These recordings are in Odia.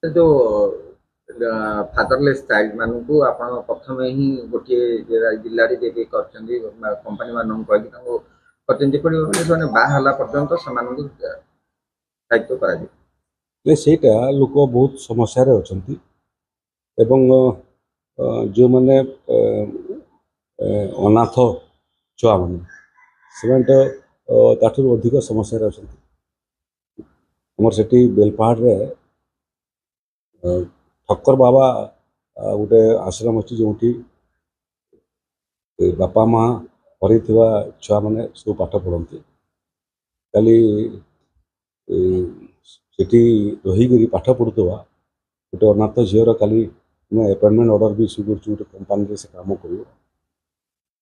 जो फादरलेस चाइल्ड मानू आप प्रथम ही गोटे जिले में देवी कंपनी मान कही बाहर पर्यंत से दायित्व कर ସେଇଟା ଲୋକ ବହୁତ ସମସ୍ୟାରେ ଅଛନ୍ତି ଏବଂ ଯେଉଁମାନେ ଅନାଥ ଛୁଆମାନେ ସେମାନେ ତ ତାଠାରୁ ଅଧିକ ସମସ୍ୟାରେ ଅଛନ୍ତି। ଆମର ସେଠି ବେଲପାହାଡ଼ରେ ଠକ୍କର ବାବା ଗୋଟେ ଆଶ୍ରମ ଅଛି ଯେଉଁଠି ବାପା ମା ହରେଇଥିବା ଛୁଆମାନେ ସବୁ ପାଠ ପଢ଼ନ୍ତି। କାଲି ସେଠି ରହିକରି ପାଠ ପଢ଼ୁଥିବା ଗୋଟେ ଅନାଥ ଝିଅର କାଲି ମୁଁ ଆପଏଣ୍ଟମେଣ୍ଟ ଅର୍ଡ଼ର ବି ଇସ୍ୟୁ କରୁଛି ଗୋଟେ କମ୍ପାନୀରେ ସେ କାମ କରିବ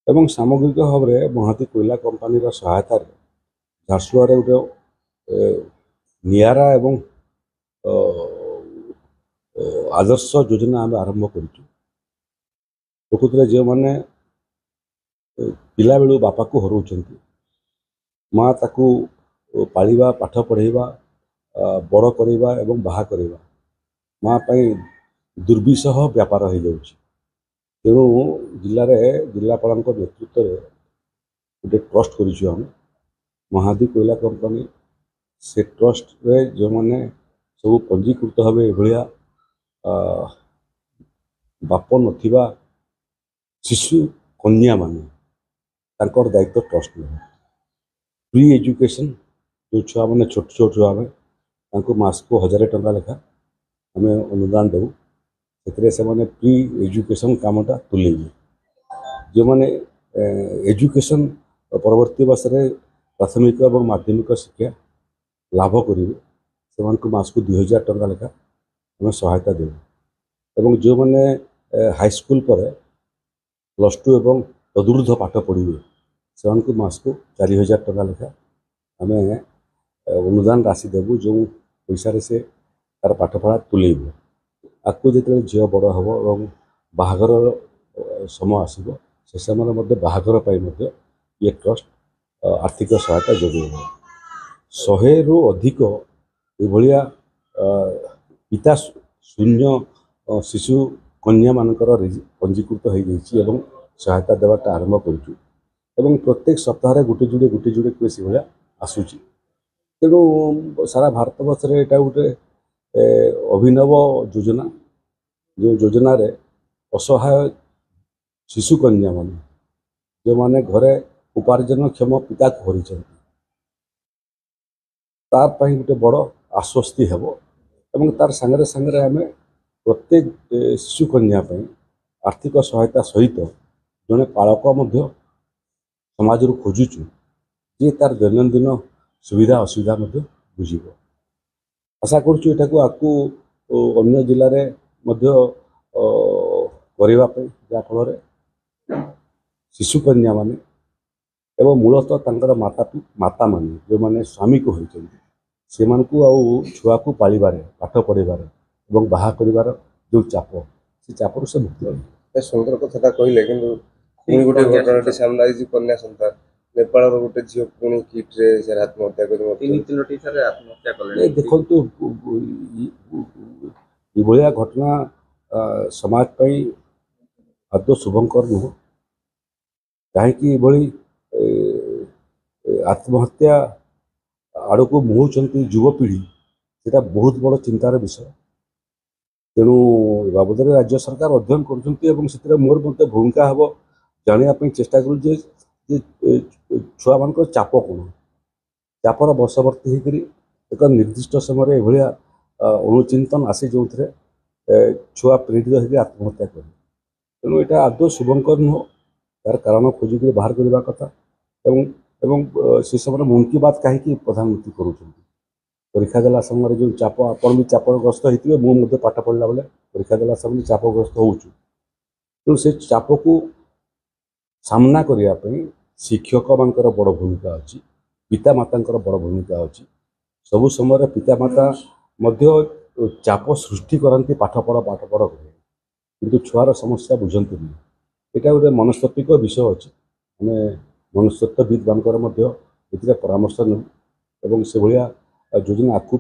ଏବଂ ସାମଗ୍ରିକ ଭାବରେ ମହାନ୍ତି କୋଇଲା କମ୍ପାନୀର ସହାୟତାରେ ଝାରସୁଗୁଡ଼ାରେ ଗୋଟେ ନିଆରା ଏବଂ ଆଦର୍ଶ ଯୋଜନା ଆମେ ଆରମ୍ଭ କରିଛୁ। ପ୍ରକୃତରେ ଯେଉଁମାନେ ପିଲାବେଳୁ ବାପାକୁ ହରାଉଛନ୍ତି, ମା ତାକୁ ପାଳିବା, ପାଠ ପଢ଼ାଇବା, ବଡ଼ କରିବା ଏବଂ ବାହା କରିବା ମା ପାଇଁ ଦୁର୍ବିସହ ବ୍ୟାପାର ହୋଇଯାଉଛି। ତେଣୁ ଜିଲ୍ଲାପାଳଙ୍କ ନେତୃତ୍ୱରେ ଗୋଟେ ଟ୍ରଷ୍ଟ କରିଛୁ ଆମେ ମହାନ୍ତି କୋଇଲା କମ୍ପାନୀ। ସେ ଟ୍ରଷ୍ଟରେ ଯେଉଁମାନେ ସବୁ ପଞ୍ଜୀକୃତ ହେବେ ଏଭଳିଆ ବାପ ନଥିବା ଶିଶୁ କନ୍ୟାମାନେ ତାଙ୍କର ଦାୟିତ୍ୱ ଟ୍ରଷ୍ଟ ନେବେ। ପ୍ରି ଏଜୁକେସନ୍ ଯେଉଁ ଛୁଆମାନେ ଛୋଟ ଛୋଟ ଛୁଆମାନେ ତାଙ୍କୁ ମାସକୁ 1000 ଟଙ୍କା ଲେଖା ଆମେ ଅନୁଦାନ ଦେବୁ। ସେଥିରେ ସେମାନେ ପ୍ରି ଏଜୁକେସନ୍ କାମଟା ତୁଲେଇବେ। ଯେଉଁମାନେ ଏଜୁକେସନ୍ ପରବର୍ତ୍ତୀ ବର୍ଷରେ ପ୍ରାଥମିକ ଏବଂ ମାଧ୍ୟମିକ ଶିକ୍ଷା ଲାଭ କରିବେ ସେମାନଙ୍କୁ ମାସକୁ 2000 ଟଙ୍କା ଲେଖା ଆମେ ସହାୟତା ଦେବୁ ଏବଂ ଯେଉଁମାନେ ହାଇସ୍କୁଲ ପରେ +2 ଏବଂ ତଦୁର୍ଦ୍ଧ୍ୱ ପାଠ ପଢ଼ିବେ ସେମାନଙ୍କୁ ମାସକୁ 4000 ଟଙ୍କା ଲେଖା ଆମେ ଅନୁଦାନ ରାଶି ଦେବୁ, ଯେଉଁ ପଇସାରେ ସେ ତାର ପାଠପଢ଼ା ତୁଲେଇବ। ଆକୁ ଯେତେବେଳେ ଝିଅ ବଡ଼ ହେବ ଏବଂ ବାହାଘର ସମୟ ଆସିବ ସେ ସମୟରେ ମଧ୍ୟ ବାହାଘର ପାଇଁ ମଧ୍ୟ ଇଏ ଟ୍ରଷ୍ଟ ଆର୍ଥିକ ସହାୟତା ଯୋଗାଇବ। 100ରୁ ଅଧିକ ଏଭଳିଆ ପିତା ଶୂନ୍ୟ ଶିଶୁ କନ୍ୟାମାନଙ୍କର ପଞ୍ଜୀକୃତ ହୋଇଯାଇଛି ଏବଂ ସହାୟତା ଦେବାଟା ଆରମ୍ଭ କରୁଛୁ ଏବଂ ପ୍ରତ୍ୟେକ ସପ୍ତାହରେ ଗୋଟେ ଯୋଡ଼େ କେସ୍ ଭଳିଆ ଆସୁଛି। ତେଣୁ ସାରା ଭାରତବର୍ଷରେ ଏଇଟା ଗୋଟେ ଅଭିନବ ଯୋଜନା, ଯେଉଁ ଯୋଜନାରେ ଅସହାୟ ଶିଶୁ କନ୍ୟାମାନେ ଯେଉଁମାନେ ଘରେ ଉପାର୍ଜନକ୍ଷମ ପିତାକୁ ହରାଇଛନ୍ତି ତା ପାଇଁ ଗୋଟେ ବଡ଼ ଆଶ୍ୱସ୍ତି ହେବ ଏବଂ ତାର ସାଙ୍ଗରେ ଆମେ ପ୍ରତ୍ୟେକ ଶିଶୁ କନ୍ୟା ପାଇଁ ଆର୍ଥିକ ସହାୟତା ସହିତ ଜଣେ ପାଳକ ମଧ୍ୟ ସମାଜରୁ ଖୋଜୁଛୁ ଯିଏ ତାର ଦୈନନ୍ଦିନ ସୁବିଧା ଅସୁବିଧା ମଧ୍ୟ ବୁଝିବ। ଆଶା କରୁଛୁ ଏଟାକୁ ଆଗକୁ ଅନ୍ୟ ଜିଲ୍ଲାରେ ମଧ୍ୟ କରିବା ପାଇଁ, ଯାହାଫଳରେ ଶିଶୁ କନ୍ୟାମାନେ ଏବଂ ମୂଳତଃ ତାଙ୍କର ମାତାମାନେ ଯେଉଁମାନେ ସ୍ୱାମୀକୁ ହୋଇଛନ୍ତି ସେମାନଙ୍କୁ ଆଉ ଛୁଆକୁ ପାଳିବାରେ, ପାଠ ପଢ଼ାଇବାରେ ଏବଂ ବାହା କରିବାର ଯେଉଁ ଚାପ, ସେ ଚାପରୁ ସେ ମୁକ୍ତ ହେବେ। ସୁନ୍ଦର କଥାଟା କହିଲେ, କିନ୍ତୁ ପୁଣି ଗୋଟେ ଘଟଣାଟେ ସାମ୍ନା ହେଇଛି। କନ୍ୟା ସନ୍ତାନ ନେପାଳର ଗୋଟେ ଝିଅ ପୁଣି କିଟ୍ରେ ସେ ଆତ୍ମହତ୍ୟା କରି आत्महत्या कले ଦେଖନ୍ତୁ ଏଭଳିଆ ଘଟଣା ସମାଜ ପାଇଁ ଆଦୌ ଶୁଭଙ୍କର ନୁହଁ। କାହିଁକି ଏଭଳି ଆତ୍ମହତ୍ୟା ଆଡ଼କୁ ମୁହୁଁଛନ୍ତି ଯୁବପିଢ଼ି, ସେଇଟା ବହୁତ ବଡ଼ ଚିନ୍ତାର ବିଷୟ। ତେଣୁ ଏ ବାବଦରେ ରାଜ୍ୟ ସରକାର ଅଧ୍ୟୟନ କରୁଛନ୍ତି ଏବଂ ସେଥିରେ ମୋର ମଧ୍ୟ ଭୂମିକା ହେବ ଜାଣିବା ପାଇଁ ଚେଷ୍ଟା କରୁଛି ଯେ ଛୁଆମାନଙ୍କର ଚାପ କ'ଣ, ଚାପର ବଶବର୍ତ୍ତୀ ହେଇକରି ଏକ ନିର୍ଦ୍ଦିଷ୍ଟ ସମୟରେ ଏଭଳିଆ ଅନୁଚିନ୍ତନ ଆସେ ଯେଉଁଥିରେ ଛୁଆ ପ୍ରେରିତ ହୋଇକରି ଆତ୍ମହତ୍ୟା କରେ। ତେଣୁ ଏଇଟା ଆଦୌ ଶୁଭଙ୍କର ନୁହଁ। ତାର କାରଣ ଖୋଜିକରି ବାହାର କରିବା କଥା ଏବଂ ସେ ସମୟରେ ମନ୍ କି ବାତ୍ କାହିଁକି ପ୍ରଧାନମନ୍ତ୍ରୀ କରୁଛନ୍ତି? ପରୀକ୍ଷା ଦେଲା ସମୟରେ ଯେଉଁ ଚାପ, ଆପଣ ବି ଚାପଗ୍ରସ୍ତ ହେଇଥିବେ, ମୁଁ ମଧ୍ୟ ପାଠ ପଢ଼ିଲା ବେଳେ ପରୀକ୍ଷା ଦେଲା ସମୟରେ ଚାପଗ୍ରସ୍ତ ହେଉଛୁ। ତେଣୁ ସେ ଚାପକୁ ସାମ୍ନା କରିବା ପାଇଁ ଶିକ୍ଷକମାନଙ୍କର ବଡ଼ ଭୂମିକା ଅଛି, ପିତାମାତାଙ୍କର ବଡ଼ ଭୂମିକା ଅଛି। ସବୁ ସମୟରେ ପିତାମାତା ମଧ୍ୟ ଚାପ ସୃଷ୍ଟି କରନ୍ତି, ପାଠ ପଢ଼ କରେ, କିନ୍ତୁ ଛୁଆର ସମସ୍ୟା ବୁଝନ୍ତିନି। ଏଇଟା ଗୋଟେ ମନସ୍ତାତ୍ତ୍ୱିକ ବିଷୟ ଅଛି। ଆମେ ମନସ୍ତତ୍ତ୍ୱବିଦ୍ମାନଙ୍କର ମଧ୍ୟ ଏଥିରେ ପରାମର୍ଶ ନେବୁ ଏବଂ ସେଭଳିଆ ଯୋଜନା ଆଗକୁ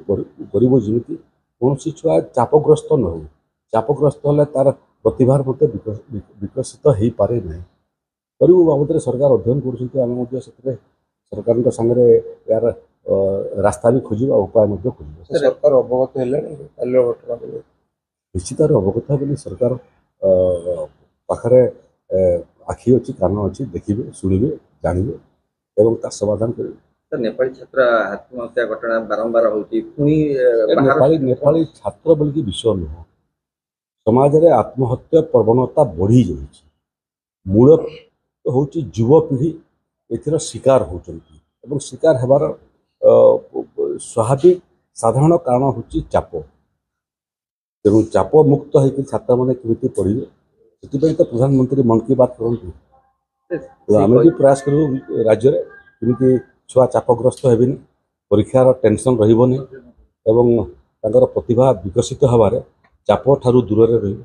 କରିବୁ ଯେମିତି କୌଣସି ଛୁଆ ଚାପଗ୍ରସ୍ତ ନ ହଉ। ଚାପଗ୍ରସ୍ତ ହେଲେ ତାର ପ୍ରତିଭାର ମଧ୍ୟ ବିକଶିତ ହେଇପାରେ ନାହିଁ। ଗରିବ ବାବଦରେ ସରକାର ଅଧ୍ୟୟନ କରୁଛନ୍ତି। ଆମେ ମଧ୍ୟ ସେଥିରେ ସରକାରଙ୍କ ସାଙ୍ଗରେ ଏହାର ରାସ୍ତା ବି ଖୋଜିବା, ଉପାୟ ମଧ୍ୟ ଖୋଜିବା। ସରକାର ଅବଗତ ହେଲେଣି କାଲିର ଘଟଣାକୁ ନେଇ? ନିଶ୍ଚିତ ଭାବରେ ଅବଗତ ହେବେନି। ସରକାର ପାଖରେ ଆଖି ଅଛି, କାନ ଅଛି, ଦେଖିବେ, ଶୁଣିବେ, ଜାଣିବେ ଏବଂ ତାର ସମାଧାନ କରିବେ। ନେପାଳୀ ଛାତ୍ର ଆତ୍ମହତ୍ୟା ଘଟଣା ବାରମ୍ବାର ହଉଛି, ପୁଣି ନେପାଳୀ ଛାତ୍ର ବୋଲିକି ବିଷୟ ନୁହଁ। ସମାଜରେ ଆତ୍ମହତ୍ୟା ପ୍ରବଣତା ବଢ଼ିଯାଇଛି। ମୂଳ ହେଉଛି ଯୁବପିଢ଼ି ଏଥିର ଶିକାର ହେଉଛନ୍ତି ଏବଂ ଶିକାର ହେବାର ସ୍ୱାଭାବିକ ସାଧାରଣ କାରଣ ହେଉଛି ଚାପ। ତେଣୁ ଚାପ ମୁକ୍ତ ହେଇକି ଛାତ୍ରମାନେ କେମିତି ପଢ଼ିବେ, ସେଥିପାଇଁ ତ ପ୍ରଧାନମନ୍ତ୍ରୀ ମନ୍ କି ବାତ୍ କରନ୍ତି। ଆମେ ବି ପ୍ରୟାସ କରିବୁ ରାଜ୍ୟରେ କେମିତି ଛୁଆ ଚାପଗ୍ରସ୍ତ ହେବେନି, ପରୀକ୍ଷାର ଟେନସନ୍ ରହିବନି ଏବଂ ତାଙ୍କର ପ୍ରତିଭା ବିକଶିତ ହେବାରେ ଚାପ ଠାରୁ ଦୂରରେ ରହିବେ।